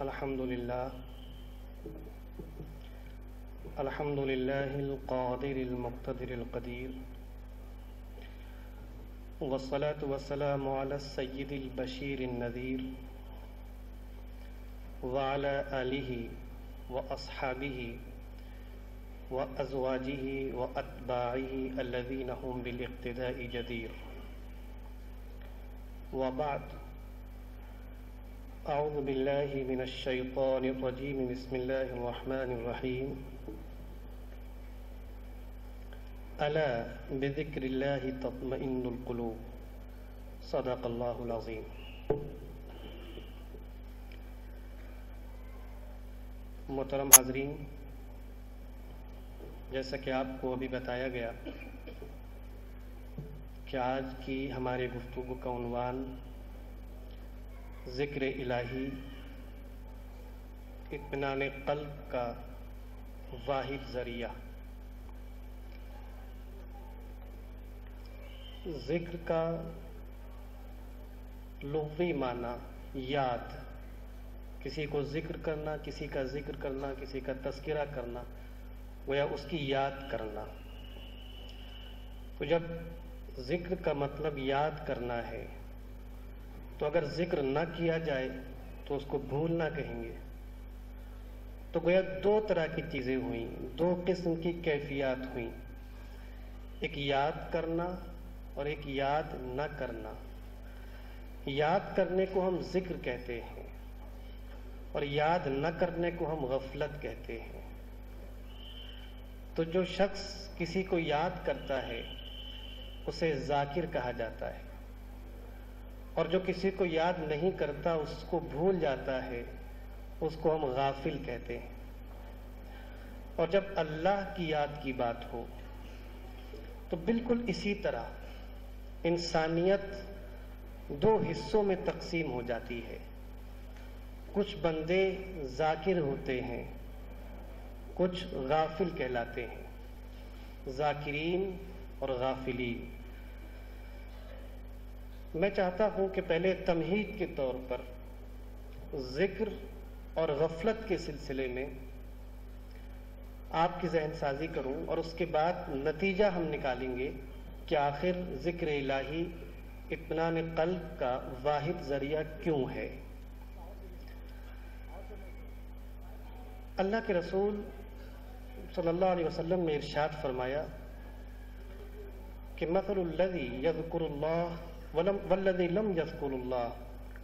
الحمد لله القادر المقتدر القدير، والصلاة والسلام على السيد البشير النذير وعلى آله وأصحابه وأزواجه وأتباعه الذين هم بالاقتداء جدير. وبعد، أعوذ بالله من الشيطان الرجيم. بسم الله الرحمن الرحيم. ألا بذكر الله تطمئن القلوب. صدق الله العظيم. محترم حاضرین، جیسا کہ آپ کو ابھی بتایا گیا کہ آج کی ہمارے گفتگو کا عنوان ذکر الہی، اطمینان قلب کا واحد ذریعہ۔ ذکر کا لغوی معنی یاد، کسی کو ذکر کرنا، کسی کا ذکر کرنا، کسی کا تذکرہ کرنا، گویا اس کی یاد کرنا۔ تو جب ذکر کا مطلب یاد کرنا ہے تو اگر ذکر نہ کیا جائے تو اس کو بھولنا کہیں گے۔ تو گویا دو طرح کی چیزیں ہوئیں، دو قسم کی کیفیات ہوئیں، ایک یاد کرنا اور ایک یاد نہ کرنا۔ یاد کرنے کو ہم ذکر کہتے ہیں اور یاد نہ کرنے کو ہم غفلت کہتے ہیں۔ تو جو شخص کسی کو یاد کرتا ہے اسے ذاکر کہا جاتا ہے، اور جو کسی کو یاد نہیں کرتا، اس کو بھول جاتا ہے، اس کو ہم غافل کہتے ہیں۔ اور جب اللہ کی یاد کی بات ہو تو بالکل اسی طرح انسانیت دو حصوں میں تقسیم ہو جاتی ہے۔ کچھ بندے ذاکر ہوتے ہیں، کچھ غافل کہلاتے ہیں، ذاکرین اور غافلین۔ میں چاہتا ہوں کہ پہلے تمہید کے طور پر ذکر اور غفلت کے سلسلے میں آپ کی ذہن سازی کروں، اور اس کے بعد نتیجہ ہم نکالیں گے کہ آخر ذکر الہی اطمینان قلب کا واحد ذریعہ کیوں ہے۔ اللہ کے رسول صلی اللہ علیہ وسلم نے ارشاد فرمایا کہ مثل الذی یذکر اللہ والذی لم یذکر اللہ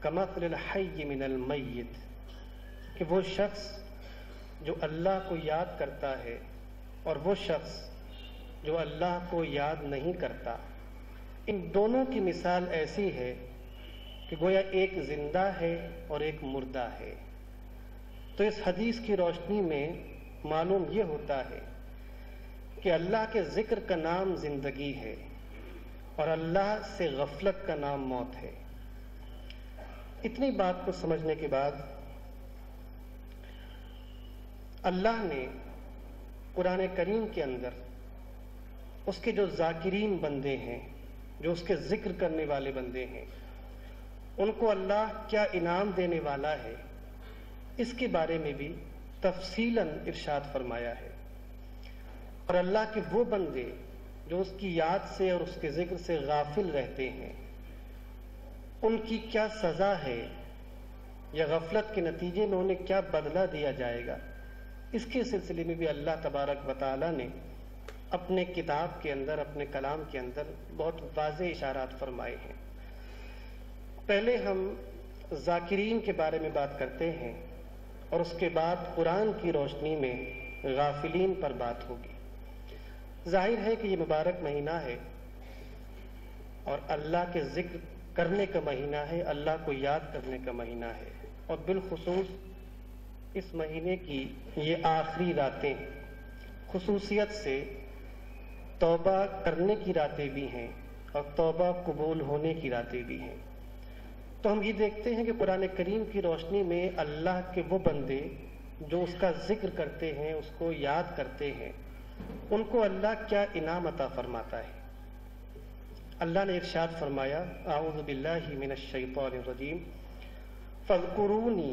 کمثل الحی من المیت، کہ وہ شخص جو اللہ کو یاد کرتا ہے اور وہ شخص جو اللہ کو یاد نہیں کرتا، ان دونوں کی مثال ایسی ہے کہ گویا ایک زندہ ہے اور ایک مردہ ہے۔ تو اس حدیث کی روشنی میں معلوم یہ ہوتا ہے کہ اللہ کے ذکر کا نام زندگی ہے اور اللہ سے غفلت کا نام موت ہے۔ اتنی بات کو سمجھنے کے بعد اللہ نے قرآن کریم کے اندر اس کے جو ذاکرین بندے ہیں، جو اس کے ذکر کرنے والے بندے ہیں، ان کو اللہ کیا انعام دینے والا ہے، اس کے بارے میں بھی تفصیلاً ارشاد فرمایا ہے۔ اور اللہ کے وہ بندے جو اس کی یاد سے اور اس کے ذکر سے غافل رہتے ہیں، ان کی کیا سزا ہے یا غفلت کے نتیجے میں انہیں کیا بدلہ دیا جائے گا، اس کے سلسلے میں بھی اللہ تبارک و تعالیٰ نے اپنے کتاب کے اندر، اپنے کلام کے اندر بہت واضح اشارات فرمائے ہیں۔ پہلے ہم ذاکرین کے بارے میں بات کرتے ہیں اور اس کے بعد قرآن کی روشنی میں غافلین پر بات ہوگی۔ ظاہر ہے کہ یہ مبارک مہینہ ہے اور اللہ کے ذکر کرنے کا مہینہ ہے، اللہ کو یاد کرنے کا مہینہ ہے، اور بالخصوص اس مہینے کی یہ آخری راتیں خصوصیت سے توبہ کرنے کی راتیں بھی ہیں اور توبہ قبول ہونے کی راتیں بھی ہیں۔ تو ہم یہ دیکھتے ہیں کہ قرآن کریم کی روشنی میں اللہ کے وہ بندے جو اس کا ذکر کرتے ہیں، اس کو یاد کرتے ہیں، ان کو اللہ کیا انعام عطا فرماتا ہے۔ اللہ نے ارشاد فرمایا، اعوذ باللہ من الشیطان الرجیم، فاذکرونی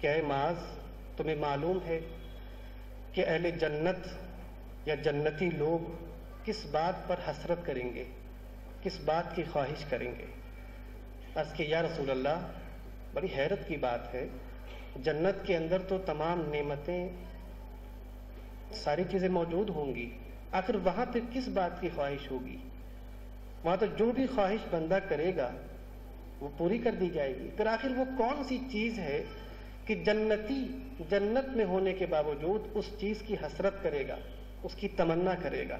کہ اے معاذ، تمہیں معلوم ہے کہ اہل جنت یا جنتی لوگ کس بات پر حسرت کریں گے، کس بات کی خواہش کریں گے؟ عرض کہ یا رسول اللہ، بڑی حیرت کی بات ہے، جنت کے اندر تو تمام نعمتیں، ساری چیزیں موجود ہوں گی، آخر وہاں پہ کس بات کی خواہش ہوگی؟ وہاں تو جو بھی خواہش بندہ کرے گا وہ پوری کر دی جائے گی، پھر آخر وہ کون سی چیز ہے کہ جنتی جنت میں ہونے کے باوجود اس چیز کی حسرت کرے گا، اس کی تمنا کرے گا؟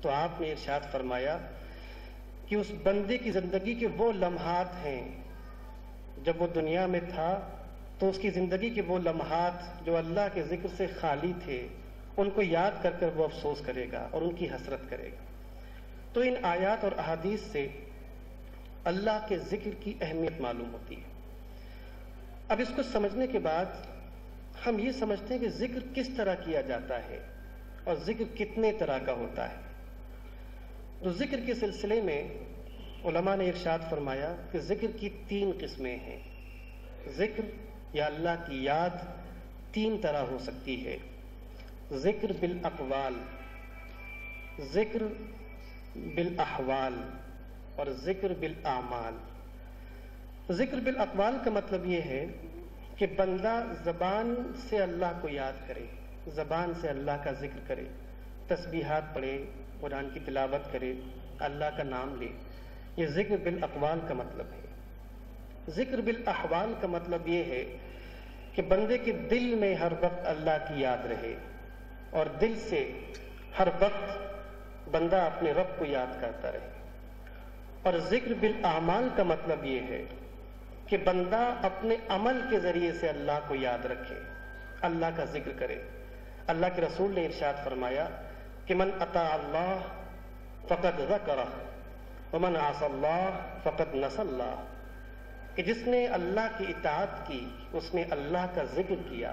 تو آپ نے ارشاد فرمایا کہ اس بندے کی زندگی کے وہ لمحات ہیں، جب وہ دنیا میں تھا تو اس کی زندگی کے وہ لمحات جو اللہ کے ذکر سے خالی تھے، ان کو یاد کر کر وہ افسوس کرے گا اور ان کی حسرت کرے گا۔ تو ان آیات اور احادیث سے اللہ کے ذکر کی اہمیت معلوم ہوتی ہے۔ اب اس کو سمجھنے کے بعد ہم یہ سمجھتے ہیں کہ ذکر کس طرح کیا جاتا ہے اور ذکر کتنے طرح کا ہوتا ہے۔ تو ذکر کے سلسلے میں علماء نے ارشاد فرمایا کہ ذکر کی 3 قسمیں ہیں۔ ذکر یا اللہ کی یاد 3 طرح ہو سکتی ہے: ذکر بالاقوال، ذکر بالاحوال اور ذکر بالاعمال۔ ذکر بالاقوال کا مطلب یہ ہے کہ بندہ زبان سے اللہ کو یاد کرے، زبان سے اللہ کا ذکر کرے، تسبیحات پڑھے، قرآن کی تلاوت کرے، اللہ کا نام لے، یہ ذکر بالاقوال کا مطلب ہے۔ ذکر بالاحوال کا مطلب یہ ہے کہ بندے کے دل میں ہر وقت اللہ کی یاد رہے اور دل سے ہر وقت بندہ اپنے رب کو یاد کرتا رہے۔ اور ذکر بالاعمال کا مطلب یہ ہے کہ بندہ اپنے عمل کے ذریعے سے اللہ کو یاد رکھے، اللہ کا ذکر کرے۔ اللہ کے رسول نے ارشاد فرمایا کہ من اطاع اللہ فقد ذکرہ ومن عصى اللہ فقد نسى اللہ، کہ جس نے اللہ کی اطاعت کی اس نے اللہ کا ذکر کیا،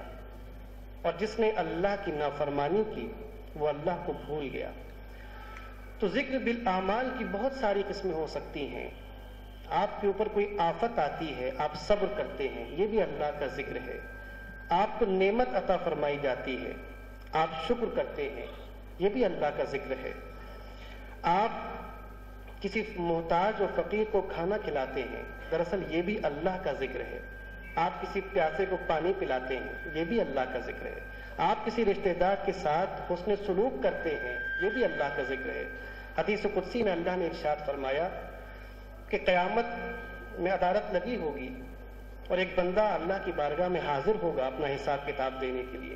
اور جس نے اللہ کی نافرمانی کی وہ اللہ کو بھول گیا۔ تو ذکر بالاعمال کی بہت ساری قسمیں ہو سکتی ہیں۔ آپ کے اوپر کوئی آفت آتی ہے، آپ صبر کرتے ہیں، یہ بھی اللہ کا ذکر ہے۔ آپ کو نعمت عطا فرمائی جاتی ہے، آپ شکر کرتے ہیں، یہ بھی اللہ کا ذکر ہے۔ آپ کسی محتاج اور فقیر کو کھانا کھلاتے ہیں، دراصل یہ بھی اللہ کا ذکر ہے۔ آپ کسی پیاسے کو پانی پلاتے ہیں، یہ بھی اللہ کا ذکر ہے۔ آپ کسی رشتہ دار کے ساتھ حسن سلوک کرتے ہیں، یہ بھی اللہ کا ذکر ہے۔ حدیث قدسی میں اللہ نے ارشاد فرمایا کہ قیامت میں عدالت لگی ہوگی اور ایک بندہ اللہ کی بارگاہ میں حاضر ہوگا اپنا حساب کتاب دینے کے لیے،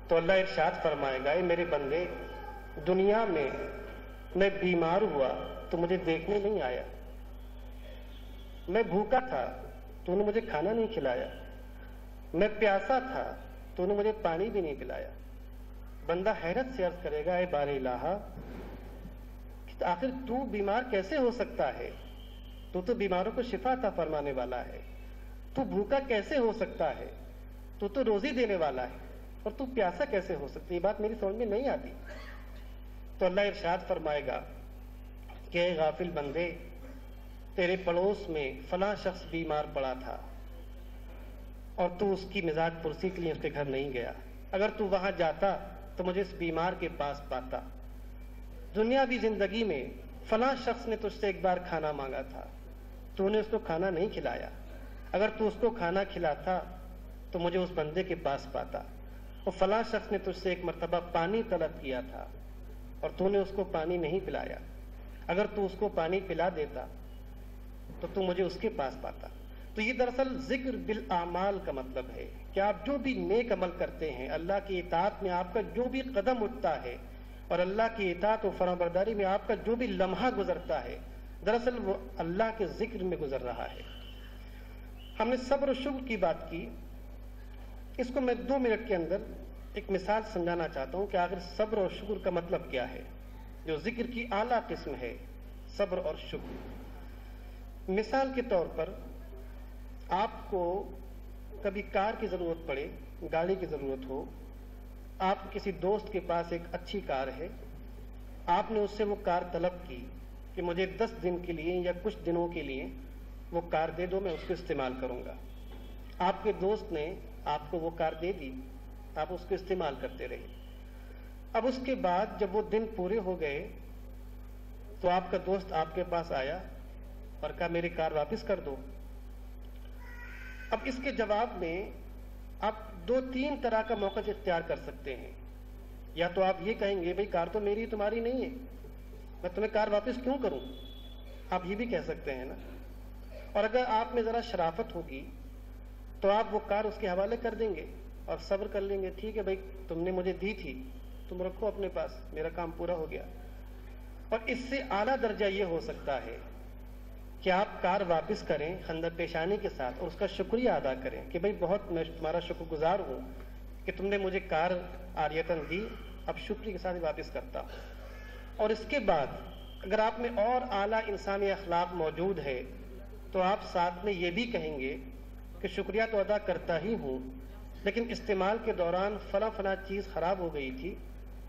تو اللہ ارشاد فرمائے گا، اے میرے بندے، دنیا میں میں بیمار ہوا تو مجھے دیکھنے نہیں آیا، میں بھوکا تھا تو نے مجھے کھانا نہیں کھلایا، میں پیاسا تھا تو نے مجھے پانی بھی نہیں پلایا۔ بندہ حیرت سے عرض کرے گا، اے بار الہ، آخر تو بیمار کیسے ہو سکتا ہے؟ تو بیماروں کو شفا عطا فرمانے والا ہے۔ تو بھوکا کیسے ہو سکتا ہے؟ تو روزی دینے والا ہے، اور تو پیاسا کیسے ہو سکتا ہے؟ یہ بات میری سمجھ میں نہیں آتی۔ تو اللہ ارشاد فرمائے گا کہ اے غافل بندے، تیرے پڑوس میں فلاں شخص بیمار پڑا تھا اور تو اس کی مزاج پرسی کے لیے اس کے گھر نہیں گیا، اگر تو وہاں جاتا تو مجھے اس بیمار کے پاس پاتا۔ دنیاوی زندگی میں فلاں شخص نے تجھ سے ایک بار کھانا مانگا تھا، تو نے اس کو کھانا نہیں کھلایا، اگر تو اس کو کھانا کھلاتا تو مجھے اس بندے کے پاس پاتا۔ اور فلاں شخص نے تجھ سے ایک مرتبہ پانی طلب کیا تھا اور تو نے اس کو پانی نہیں پلایا، اگر تو اس کو پانی پلا دیتا تو مجھے اس کے پاس پاتا۔ تو یہ دراصل ذکر بالاعمال کا مطلب ہے کہ آپ جو بھی نیک عمل کرتے ہیں، اللہ کی اطاعت میں آپ کا جو بھی قدم اٹھتا ہے اور اللہ کی اطاعت و فرمانبرداری میں آپ کا جو بھی لمحہ گزرتا ہے، دراصل وہ اللہ کے ذکر میں گزر رہا ہے۔ ہم نے صبر و شکر کی بات کی، اس کو میں 2 منٹ کے اندر ایک مثال سمجھانا چاہتا ہوں کہ آخر صبر اور شکر کا مطلب کیا ہے، جو ذکر کی اعلیٰ قسم ہے، صبر اور شکر۔ مثال کے طور پر آپ کو کبھی کار کی ضرورت پڑے، گاڑی کی ضرورت ہو، آپ کسی دوست کے پاس ایک اچھی کار ہے، آپ نے اس سے وہ کار طلب کی کہ مجھے 10 دن کے لیے یا کچھ دنوں کے لیے وہ کار دے دو، میں اس کو استعمال کروں گا۔ آپ کے دوست نے آپ کو وہ کار دے دی، آپ اس کو استعمال کرتے رہے۔ اب اس کے بعد جب وہ دن پورے ہو گئے تو آپ کا دوست آپ کے پاس آیا اور کہا میری کار واپس کر دو۔ اب اس کے جواب میں آپ 2-3 طرح کا موقف اختیار کر سکتے ہیں۔ یا تو آپ یہ کہیں گے بھئی کار تو میری تمہاری نہیں ہے، میں تمہیں کار واپس کیوں کروں، آپ یہ بھی کہہ سکتے ہیں نا۔ اور اگر آپ میں ذرا شرافت ہوگی تو آپ وہ کار اس کے حوالے کر دیں گے اور صبر کر لیں گے، ٹھیک ہے بھائی تم نے مجھے دی تھی، تم رکھو اپنے پاس، میرا کام پورا ہو گیا۔ اور اس سے اعلیٰ درجہ یہ ہو سکتا ہے کہ آپ کار واپس کریں خندہ پیشانی کے ساتھ اور اس کا شکریہ ادا کریں کہ بھائی بہت میں تمہارا شکر گزار ہوں کہ تم نے مجھے کار عاریتاً دی، اب شکریہ کے ساتھ واپس کرتا ہوں۔ اور اس کے بعد اگر آپ میں اور اعلیٰ انسانی اخلاق موجود ہے تو آپ ساتھ میں یہ بھی کہیں گے کہ شکریہ تو ادا کرتا ہی ہوں، لیکن استعمال کے دوران فلاں چیز خراب ہو گئی تھی،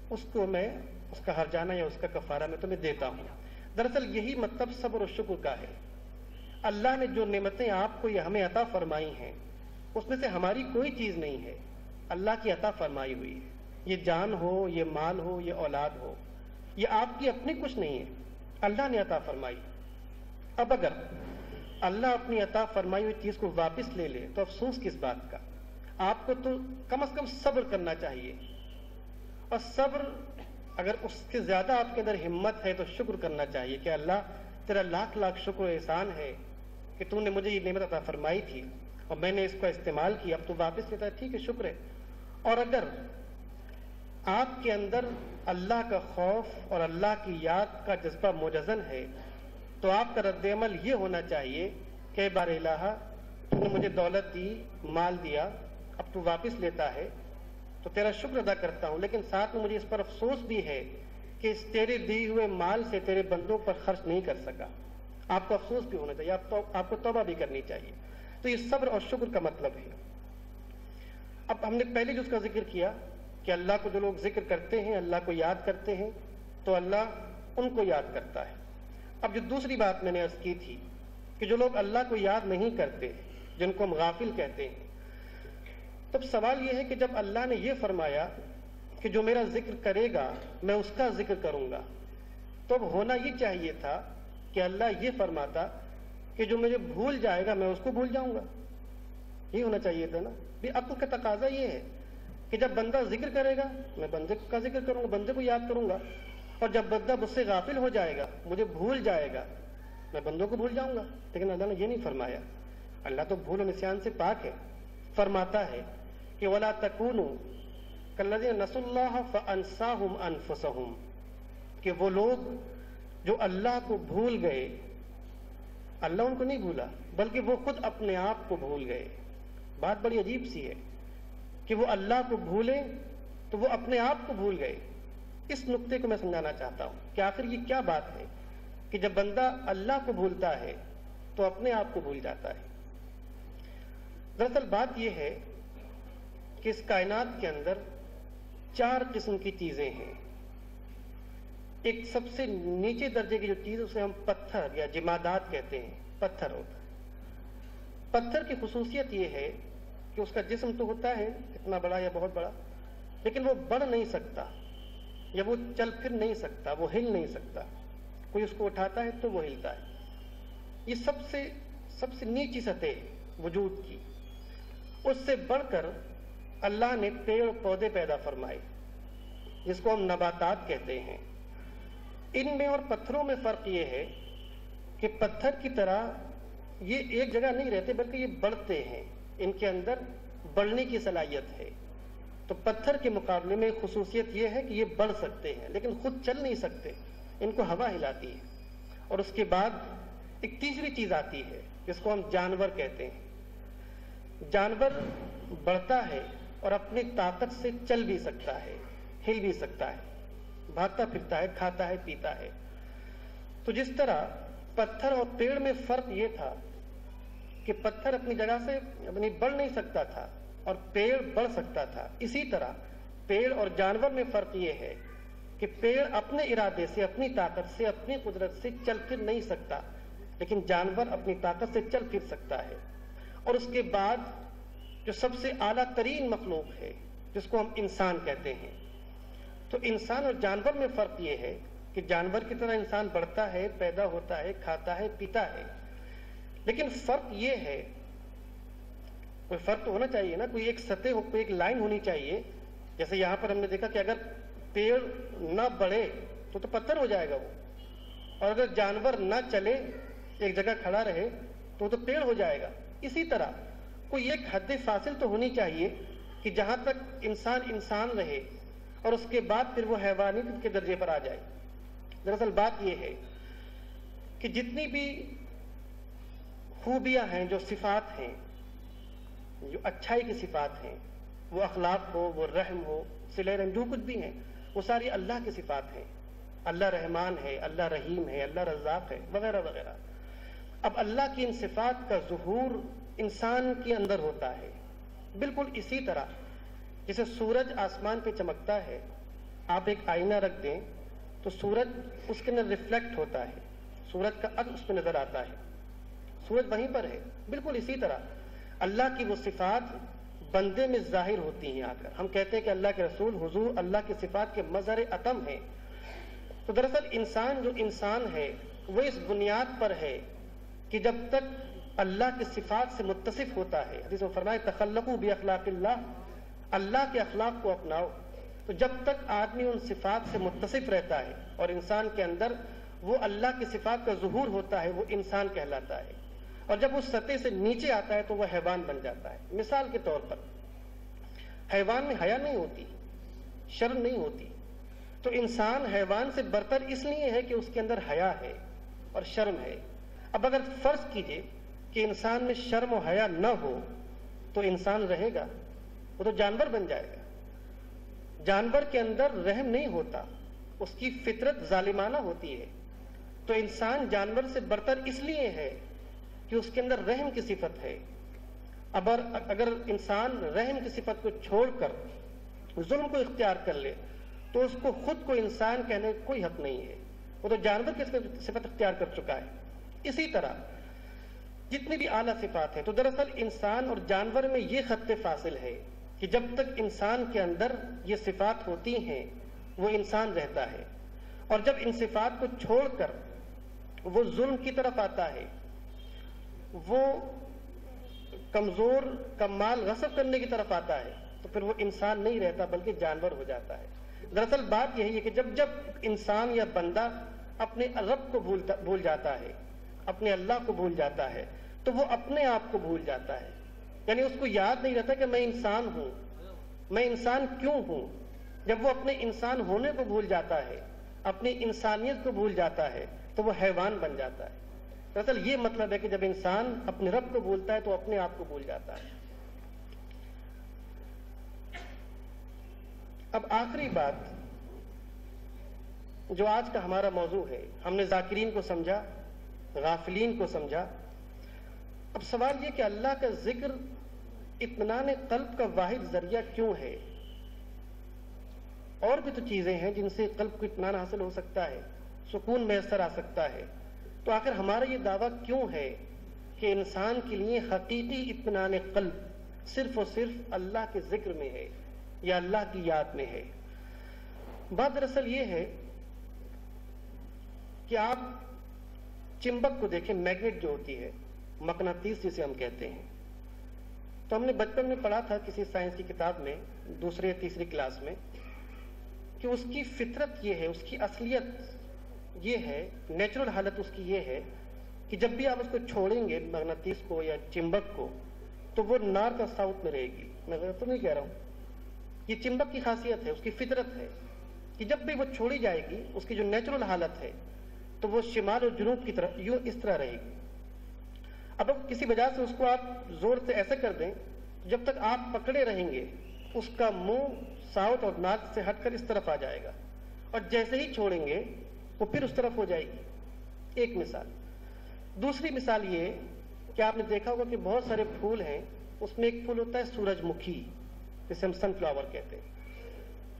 اس کو میں اس کا ہرجانہ یا اس کا کفارہ میں تمہیں دیتا ہوں۔ دراصل یہی مطلب صبر و شکر کا ہے۔ اللہ نے جو نعمتیں آپ کو یا ہمیں عطا فرمائی ہیں اس میں سے ہماری کوئی چیز نہیں ہے، اللہ کی عطا فرمائی ہوئی ہے۔ یہ جان ہو، یہ مال ہو، یہ اولاد ہو، یہ آپ کی اپنی کچھ نہیں ہے، اللہ نے عطا فرمائی۔ اب اگر اللہ اپنی عطا فرمائی ہوئی چیز کو واپس لے لے تو افسوس کس بات کا۔ آپ کو تو کم از کم صبر کرنا چاہیے، اور صبر اگر اس سے زیادہ آپ کے اندر ہمت ہے تو شکر کرنا چاہیے کہ اللہ تیرا لاکھ لاکھ شکر و احسان ہے کہ تو نے مجھے یہ نعمت عطا فرمائی تھی اور میں نے اس کا استعمال کیا، اب تو واپس لیتا ہے، ٹھیک ہے شکر ہے۔ اور اگر آپ کے اندر اللہ کا خوف اور اللہ کی یاد کا جذبہ مجزن ہے تو آپ کا رد عمل یہ ہونا چاہیے کہ بار الہ تو نے مجھے دولت دی، مال دیا، اب تو واپس لیتا ہے تو تیرا شکر ادا کرتا ہوں، لیکن ساتھ میں مجھے اس پر افسوس بھی ہے کہ اس تیرے دیے ہوئے مال سے تیرے بندوں پر خرچ نہیں کر سکا۔ آپ کو افسوس بھی ہونا چاہیے، آپ کو توبہ بھی کرنی چاہیے۔ تو یہ صبر اور شکر کا مطلب ہے۔ اب ہم نے پہلے جو اس کا ذکر کیا کہ اللہ کو جو لوگ ذکر کرتے ہیں، اللہ کو یاد کرتے ہیں تو اللہ ان کو یاد کرتا ہے۔ اب جو دوسری بات میں نے عرض کی تھی کہ جو لوگ اللہ کو یاد نہیں کرتے، جن کو ہم غافل کہتے ہیں، تب سوال یہ ہے کہ جب اللہ نے یہ فرمایا کہ جو میرا ذکر کرے گا میں اس کا ذکر کروں گا، تو اب ہونا یہ چاہیے تھا کہ اللہ یہ فرماتا کہ جو مجھے بھول جائے گا میں اس کو بھول جاؤں گا، یہ ہونا چاہیے تھا نا۔ بھی عقل کا تقاضا یہ ہے کہ جب بندہ ذکر کرے گا میں بندے کا ذکر کروں گا، بندے کو یاد کروں گا، اور جب بندہ مجھ سے غافل ہو جائے گا، مجھے بھول جائے گا، میں بندوں کو بھول جاؤں گا۔ لیکن اللہ نے یہ نہیں فرمایا، اللہ تو بھول و نسیان سے پاک ہے۔ فرماتا ہے کہ وَلَا تَكُونُوا كَالَّذِينَ نَسُوا اللَّهَ فَأَنسَاهُمْ أَنفُسَهُمْ، کہ وہ لوگ جو اللہ کو بھول گئے، اللہ ان کو نہیں بھولا بلکہ وہ خود اپنے آپ کو بھول گئے۔ بات بڑی عجیب سی ہے کہ وہ اللہ کو بھولے تو وہ اپنے آپ کو بھول گئے۔ اس نقطے کو میں سمجھانا چاہتا ہوں کہ آخر یہ کیا بات ہے کہ جب بندہ اللہ کو بھولتا ہے تو اپنے آپ کو بھول جاتا ہے۔ دراصل بات یہ ہے کہ اس کائنات کے اندر 4 قسم کی چیزیں ہیں۔ ایک سب سے نیچے درجے کی جو چیز اسے ہم پتھر یا جمادات کہتے ہیں، پتھر ہوتا ہے۔ پتھر کی خصوصیت یہ ہے کہ اس کا جسم تو ہوتا ہے اتنا بڑا یا بہت بڑا، لیکن وہ بڑھ نہیں سکتا یا وہ چل پھر نہیں سکتا، وہ ہل نہیں سکتا۔ کوئی اس کو اٹھاتا ہے تو وہ ہلتا ہے۔ یہ سب سے نیچی سطح وجود کی۔ اس سے بڑھ کر اللہ نے پیڑ پودے پیدا فرمائے جس کو ہم نباتات کہتے ہیں۔ ان میں اور پتھروں میں فرق یہ ہے کہ پتھر کی طرح یہ ایک جگہ نہیں رہتے بلکہ یہ بڑھتے ہیں، ان کے اندر بڑھنے کی صلاحیت ہے۔ تو پتھر کے مقابلے میں خصوصیت یہ ہے کہ یہ بڑھ سکتے ہیں لیکن خود چل نہیں سکتے، ان کو ہوا ہلاتی ہے۔ اور اس کے بعد ایک تیسری چیز آتی ہے جس کو ہم جانور کہتے ہیں۔ جانور بڑھتا ہے اور اپنی طاقت سے چل بھی سکتا ہے، ہل بھی سکتا ہے، بھاگتا پھرتا ہے، کھاتا ہے، پیتا ہے۔ تو جس طرح پتھر اور پیڑ میں فرق یہ تھا کہ پتھر اپنی جگہ سے بڑھ نہیں سکتا تھا اور پیڑ بڑھ سکتا تھا، اسی طرح پیڑ اور جانور میں فرق یہ ہے کہ پیڑ اپنے ارادے سے، اپنی طاقت سے، اپنی قدرت سے چل پھر نہیں سکتا، لیکن جانور اپنی طاقت سے چل پھر سکتا ہے۔ اور اس کے بعد جو سب سے اعلیٰ ترین مخلوق ہے جس کو ہم انسان کہتے ہیں. تو انسان اور جانور میں فرق یہ ہے کہ جانور کی طرح انسان بڑھتا ہے، پیدا ہوتا ہے، کھاتا ہے، پیتا ہے، لیکن فرق یہ ہے، کوئی فرق تو ہونا چاہیے نا، کوئی ایک سطح ہو، کوئی ایک لائن ہونی چاہیے. جیسے یہاں پر ہم نے دیکھا کہ اگر پیڑ نہ بڑھے تو پتھر ہو جائے گا وہ، اور اگر جانور نہ چلے، ایک جگہ کھڑا رہے تو پیڑ ہو جائے گا. اسی طرح کوئی ایک حد فاصل تو ہونی چاہیے کہ جہاں تک انسان رہے اور اس کے بعد پھر وہ حیوانیت کے درجے پر آ جائے. دراصل بات یہ ہے کہ جتنی بھی خوبیاں ہیں، جو صفات ہیں، جو اچھائی کی صفات ہیں، وہ اخلاق ہو، وہ رحم ہو، صلہ رحم، جو کچھ بھی ہیں، وہ ساری اللہ کی صفات ہیں. اللہ رحمان ہے، اللہ رحیم ہے، اللہ رزاق ہے، وغیرہ وغیرہ. اب اللہ کی ان صفات کا ظہور انسان کے اندر ہوتا ہے. بالکل اسی طرح جیسے سورج آسمان پہ چمکتا ہے، آپ ایک آئینہ رکھ دیں تو سورج اس کے اندر ریفلیکٹ ہوتا ہے، سورج کا عکس اس پہ نظر آتا ہے، سورج وہیں پر ہے. بالکل اسی طرح اللہ کی وہ صفات بندے میں ظاہر ہوتی ہیں. آ کر ہم کہتے ہیں کہ اللہ کے رسول حضور اللہ کی صفات کے مظہر اتم ہیں. تو دراصل انسان جو انسان ہے وہ اس بنیاد پر ہے کہ جب تک اللہ کی صفات سے متصف ہوتا ہے، حدیث میں فرمایا تخلقوا باخلاق اللہ، اللہ کے اخلاق کو اپناؤ. تو جب تک آدمی ان صفات سے متصف رہتا ہے اور انسان کے اندر وہ اللہ کی صفات کا ظہور ہوتا ہے، وہ انسان کہلاتا ہے. اور جب اس سطح سے نیچے آتا ہے تو وہ حیوان بن جاتا ہے. مثال کے طور پر حیوان میں حیا نہیں ہوتی، شرم نہیں ہوتی. تو انسان حیوان سے برتر اس لیے ہے کہ اس کے اندر حیا ہے اور شرم ہے. اب اگر فرض کیجئے کہ انسان میں شرم و حیا نہ ہو تو انسان رہے گا؟ وہ تو جانور بن جائے گا. جانور کے اندر رحم نہیں ہوتا، اس کی فطرت ظالمانہ ہوتی ہے. تو انسان جانور سے برتر اس لیے ہے کہ اس کے اندر رحم کی صفت ہے. اگر انسان رحم کی صفت کو چھوڑ کر ظلم کو اختیار کر لے تو اس کو خود کو انسان کہنے کا کوئی حق نہیں ہے، وہ تو جانور کی صفت اختیار کر چکا ہے. اسی طرح جتنی بھی اعلیٰ صفات ہیں، تو دراصل انسان اور جانور میں یہ خط فاصل ہے کہ جب تک انسان کے اندر یہ صفات ہوتی ہیں وہ انسان رہتا ہے، اور جب ان صفات کو چھوڑ کر وہ ظلم کی طرف آتا ہے، وہ کمزور کا مال غصب کرنے کی طرف آتا ہے، تو پھر وہ انسان نہیں رہتا بلکہ جانور ہو جاتا ہے. دراصل بات یہی ہے کہ جب انسان یا بندہ اپنے رب کو بھول جاتا ہے، اپنے اللہ کو بھول جاتا ہے، تو وہ اپنے آپ کو بھول جاتا ہے. یعنی اس کو یاد نہیں رہتا کہ میں انسان ہوں، میں انسان کیوں ہوں. جب وہ اپنے انسان ہونے کو بھول جاتا ہے، اپنی انسانیت کو بھول جاتا ہے، تو وہ حیوان بن جاتا ہے. دراصل یہ مطلب ہے کہ جب انسان اپنے رب کو بھولتا ہے تو اپنے آپ کو بھول جاتا ہے. اب آخری بات جو آج کا ہمارا موضوع ہے، ہم نے ذاکرین کو سمجھا، غافلین کو سمجھا. اب سوال یہ کہ اللہ کا ذکر اطمینان قلب کا واحد ذریعہ کیوں ہے؟ اور بھی تو چیزیں ہیں جن سے قلب کو اطمینان حاصل ہو سکتا ہے، سکون میسر آ سکتا ہے. تو آخر ہمارا یہ دعویٰ کیوں ہے کہ انسان کے لیے حقیقی اطمینان قلب صرف اور صرف اللہ کے ذکر میں ہے یا اللہ کی یاد میں ہے؟ بات دراصل یہ ہے کہ آپ چمبک کو دیکھیں، میگنیٹ جو ہوتی ہے، مقناطیس جسے ہم کہتے ہیں. تو ہم نے بچپن میں پڑھا تھا کسی سائنس کی کتاب میں، دوسرے یا تیسری کلاس میں، کہ اس کی فطرت یہ ہے، اس کی اصلیت یہ ہے، نیچرل حالت اس کی یہ ہے کہ جب بھی آپ اس کو چھوڑیں گے، مقناطیس کو یا چمبک کو، تو وہ نارتھ اور ساؤتھ میں رہے گی. میں غلط تو نہیں کہہ رہا ہوں، یہ چمبک کی خاصیت ہے، اس کی فطرت ہے کہ جب بھی وہ چھوڑی جائے گی، اس کی جو نیچرل حالت ہے، تو وہ شمال اور جنوب کی طرف یوں اس طرح رہے گی. اب کسی وجہ سے اس کو آپ زور سے ایسے کر دیں، جب تک آپ پکڑے رہیں گے اس کا منہ ساؤتھ اور نارتھ سے ہٹ کر اس طرف آ جائے گا، اور جیسے ہی چھوڑیں گے وہ پھر اس طرف ہو جائے گی. ایک مثال. دوسری مثال یہ کہ آپ نے دیکھا ہوگا کہ بہت سارے پھول ہیں، اس میں ایک پھول ہوتا ہے سورج مکھی، جسے ہم سن فلاور کہتے ہیں.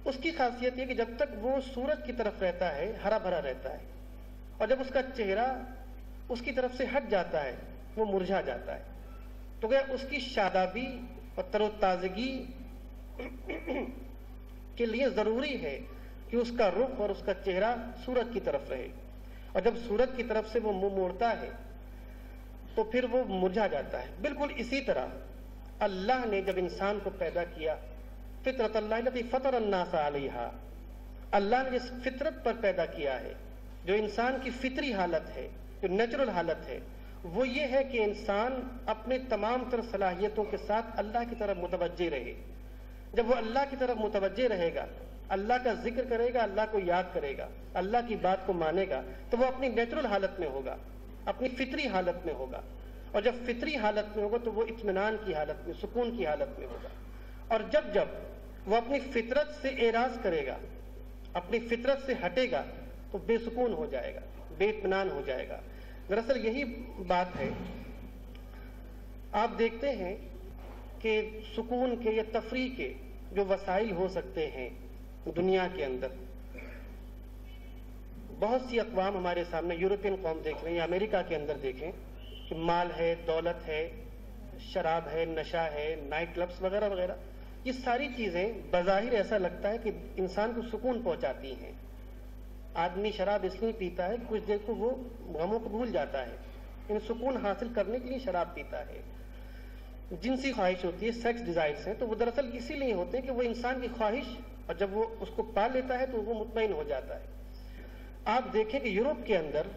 اس کی خاصیت یہ کہ جب تک وہ سورج کی طرف رہتا ہے ہرا بھرا رہتا ہے، اور جب اس کا چہرہ اس کی طرف سے ہٹ جاتا ہے وہ مرجھا جاتا ہے. تو گیا اس کی شادابی اور تر و تازگی کے لیے ضروری ہے کہ اس کا رخ اور اس کا چہرہ سورج کی طرف رہے، اور جب سورج کی طرف سے وہ منہ موڑتا ہے تو پھر وہ مرجھا جاتا ہے۔ بالکل اسی طرح اللہ نے جب انسان کو پیدا کیا، فطرت اللہ التی فطر الناس علیہا، اللہ نے جس فطرت پر پیدا کیا ہے، جو انسان کی فطری حالت ہے، جو نیچرل حالت ہے، وہ یہ ہے کہ انسان اپنے تمام تر صلاحیتوں کے ساتھ اللہ کی طرف متوجہ رہے۔ جب وہ اللہ کی طرف متوجہ رہے گا، اللہ کا ذکر کرے گا، اللہ کو یاد کرے گا، اللہ کی بات کو مانے گا، تو وہ اپنی نیچرل حالت میں ہوگا، اپنی فطری حالت میں ہوگا، اور جب فطری حالت میں ہوگا تو وہ اطمینان کی حالت میں، سکون کی حالت میں ہوگا۔ اور جب وہ اپنی فطرت سے اعراض کرے گا، اپنی فطرت سے ہٹے گا، تو بے سکون ہو جائے گا، بے اطمینان ہو جائے گا۔ دراصل یہی بات ہے، آپ دیکھتے ہیں کہ سکون کے یا تفریح کے جو وسائل ہو سکتے ہیں دنیا کے اندر، بہت سی اقوام ہمارے سامنے، یورپین قوم دیکھ لیں یا امریکہ کے اندر دیکھیں کہ مال ہے، دولت ہے، شراب ہے، نشہ ہے، نائٹ کلبس وغیرہ وغیرہ، یہ ساری چیزیں بظاہر ایسا لگتا ہے کہ انسان کو سکون پہنچاتی ہیں۔ آدمی شراب اس لیے پیتا ہے کہ کچھ دیر کو وہ غموں کو بھول جاتا ہے، یعنی سکون حاصل کرنے کے لیے شراب پیتا ہے۔ جنسی خواہش ہوتی ہے، سیکس ڈیزائرز ہیں، تو وہ دراصل اسی لیے ہوتے ہیں کہ وہ انسان کی خواہش، اور جب وہ اس کو پا لیتا ہے تو وہ مطمئن ہو جاتا ہے۔ آپ دیکھیں کہ یورپ کے اندر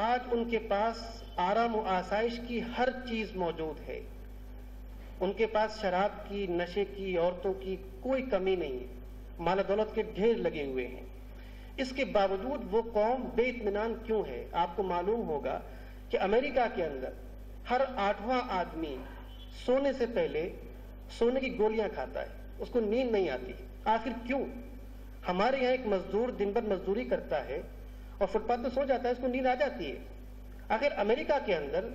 آج ان کے پاس آرام و آسائش کی ہر چیز موجود ہے، ان کے پاس شراب کی، نشے کی، عورتوں کی کوئی کمی نہیں ہے، مال و دولت کے ڈھیر لگے ہوئے ہیں۔ اس کے باوجود وہ قوم بے اطمینان کیوں ہے؟ آپ کو معلوم ہوگا کہ امریکہ کے اندر ہر 8واں آدمی سونے سے پہلے سونے کی گولیاں کھاتا ہے، اس کو نیند نہیں آتی۔ آخر کیوں؟ ہمارے یہاں ایک مزدور دن بھر مزدوری کرتا ہے اور فٹ پاتھ پہ سو جاتا ہے، اس کو نیند آ جاتی ہے۔ آخر امریکہ کے اندر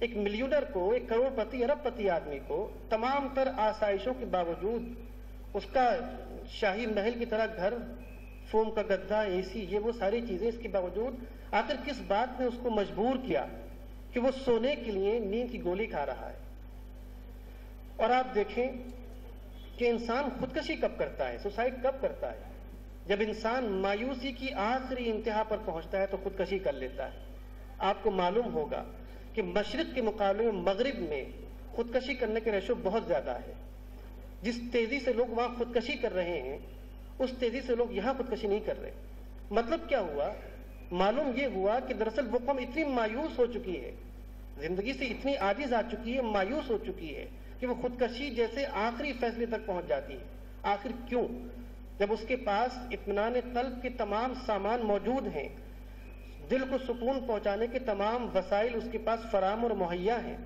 ایک ملینئر کو، ایک کروڑ پتی، ارب پتی آدمی کو تمام تر آسائشوں کے باوجود، اس کا شاہی محل کی طرح گھر، فوم کا گدا، اے سی، یہ وہ ساری چیزیں، اس کے باوجود آخر کس بات نے اس کو مجبور کیا کہ وہ سونے کے لیے نیند کی گولی کھا رہا ہے؟ اور آپ دیکھیں کہ انسان خودکشی کب کرتا ہے، سوسائڈ کب کرتا ہے؟ جب انسان مایوسی کی آخری انتہا پر پہنچتا ہے تو خودکشی کر لیتا ہے۔ آپ کو معلوم ہوگا کہ مشرق کے مقابلے میں مغرب میں خودکشی کرنے کے ریشو بہت زیادہ ہے۔ جس تیزی سے لوگ وہاں خودکشی کر رہے ہیں، اس تیزی سے لوگ یہاں خودکشی نہیں کر رہے۔ مطلب کیا ہوا؟ معلوم یہ ہوا کہ دراصل وہ قوم اتنی مایوس ہو چکی ہے، زندگی سے اتنی عاجز آ چکی ہے، مایوس ہو چکی ہے کہ وہ خودکشی جیسے آخری فیصلے تک پہنچ جاتی ہے۔ آخر کیوں؟ جب اس کے پاس اطمینان قلب کے تمام سامان موجود ہیں، دل کو سکون پہنچانے کے تمام وسائل اس کے پاس فراہم اور مہیا ہیں،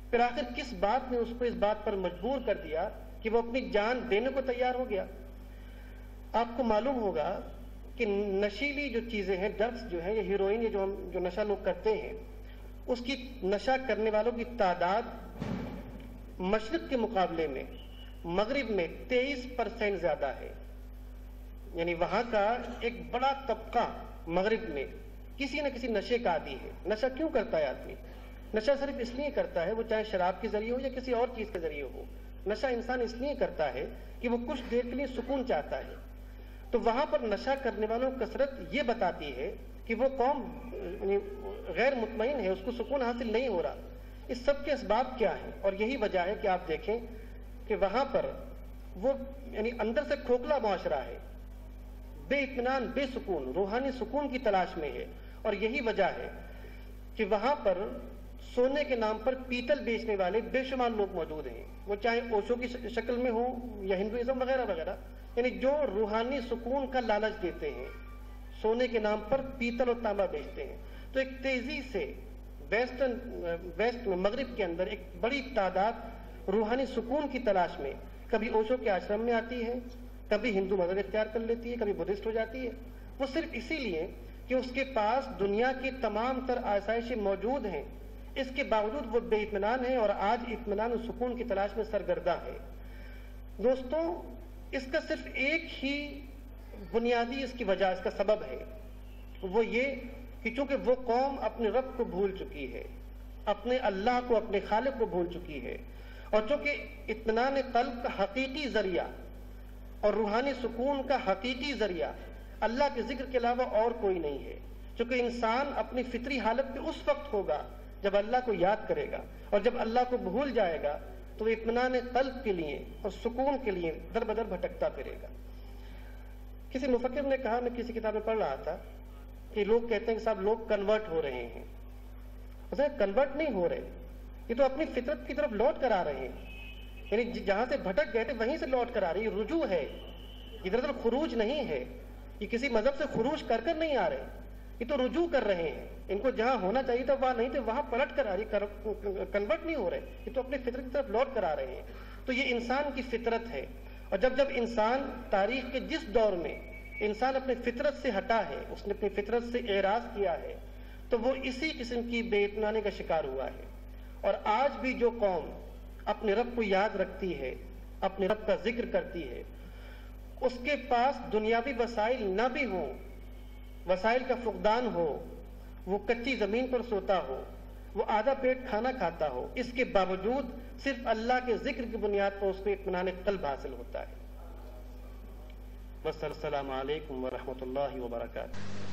پھر آخر کس بات نے اس کو اس بات پر مجبور کر دیا کہ وہ اپنی جان دینے کو تیار ہو گیا؟ آپ کو معلوم ہوگا کہ نشیلی جو چیزیں ہیں، ڈرگس جو ہیں، یہ ہیروئن، یہ جو نشہ لوگ کرتے ہیں، اس کی نشہ کرنے والوں کی تعداد مشرق کے مقابلے میں مغرب میں 23% زیادہ ہے۔ یعنی وہاں کا ایک بڑا طبقہ مغرب میں کسی نہ کسی نشے کا عادی ہے۔ نشہ کیوں کرتا ہے آدمی؟ نشہ صرف اس لیے کرتا ہے، وہ چاہے شراب کے ذریعے ہو یا کسی اور چیز کے ذریعے ہو، نشہ انسان اس لیے کرتا ہے کہ وہ کچھ دیر کے لیے سکون چاہتا ہے۔ تو وہاں پر نشہ کرنے والوں کی کثرت یہ بتاتی ہے کہ وہ قوم غیر مطمئن ہے، اس کو سکون حاصل نہیں ہو رہا۔ اس سب کے اسباب کیا ہیں؟ اور یہی وجہ ہے کہ آپ دیکھیں کہ وہاں پر وہ یعنی اندر سے کھوکھلا معاشرہ ہے، بے اطمینان، بے سکون، روحانی سکون کی تلاش میں ہے۔ اور یہی وجہ ہے کہ وہاں پر سونے کے نام پر پیتل بیچنے والے بے شمار لوگ موجود ہیں، وہ چاہے اوشو کی شکل میں ہوں یا ہندوازم وغیرہ وغیرہ، یعنی جو روحانی سکون کا لالچ دیتے ہیں، سونے کے نام پر پیتل اور تانبا بیچتے ہیں۔ تو ایک تیزی سے ویسٹ میں، مغرب کے اندر ایک بڑی تعداد روحانی سکون کی تلاش میں کبھی اوشو کے آشرم میں آتی ہے، کبھی ہندو مذہب اختیار کر لیتی ہے، کبھی بدھسٹ ہو جاتی ہے۔ وہ صرف اسی لیے کہ اس کے پاس دنیا کی تمام تر آسائشیں موجود ہیں، اس کے باوجود وہ بے اطمینان ہے اور آج اطمینان و سکون کی تلاش میں سرگرداں ہے۔ دوستوں، اس کا صرف ایک ہی بنیادی اس کی وجہ، اس کا سبب ہے، وہ یہ کہ چونکہ وہ قوم اپنے رب کو بھول چکی ہے، اپنے اللہ کو، اپنے خالق کو بھول چکی ہے، اور چونکہ اطمینان قلب کا حقیقی ذریعہ اور روحانی سکون کا حقیقی ذریعہ اللہ کے ذکر کے علاوہ اور کوئی نہیں ہے، چونکہ انسان اپنی فطری حالت میں اس وقت ہوگا جب اللہ کو یاد کرے گا، اور جب اللہ کو بھول جائے گا تو وہ اطمینان قلب کے لیے اور سکون کے لیے در بدر بھٹکتا پھرے گا۔ کسی مفکر نے کہا، میں کسی کتاب میں پڑھ رہا تھا کہ لوگ کہتے ہیں کہ صاحب لوگ کنورٹ ہو رہے ہیں۔ کنورٹ نہیں ہو رہے، یہ تو اپنی فطرت کی طرف لوٹ کر آ رہے ہیں، یعنی جہاں سے بھٹک گئے تھے وہیں سے لوٹ کر آ رہے ہیں، یہ رجوع ہے، یہ دراصل خروج نہیں ہے، یہ کسی مذہب سے خروج کر کر نہیں آ رہے، یہ تو رجوع کر رہے ہیں، ان کو جہاں ہونا چاہیے تھا وہاں نہیں تھے، وہاں پلٹ کر آ رہی، کنورٹ نہیں ہو رہے، یہ تو اپنی فطرت کی طرف لوٹ کر آ رہے ہیں۔ تو یہ انسان کی فطرت ہے، اور جب انسان تاریخ کے جس دور میں انسان اپنی فطرت سے ہٹا ہے، اس نے اپنی فطرت سے اعراض کیا ہے، تو وہ اسی قسم کی بے اطمینانی کا شکار ہوا ہے۔ اور آج بھی جو قوم اپنے رب کو یاد رکھتی ہے، اپنے رب کا ذکر کرتی ہے، اس کے پاس دنیاوی وسائل نہ بھی ہوں، وسائل کا فقدان ہو، وہ کچی زمین پر سوتا ہو، وہ آدھا پیٹ کھانا کھاتا ہو، اس کے باوجود صرف اللہ کے ذکر کی بنیاد پر اس کو اطمینان قلب حاصل ہوتا ہے۔ والسلام علیکم ورحمۃ اللہ وبرکاتہ۔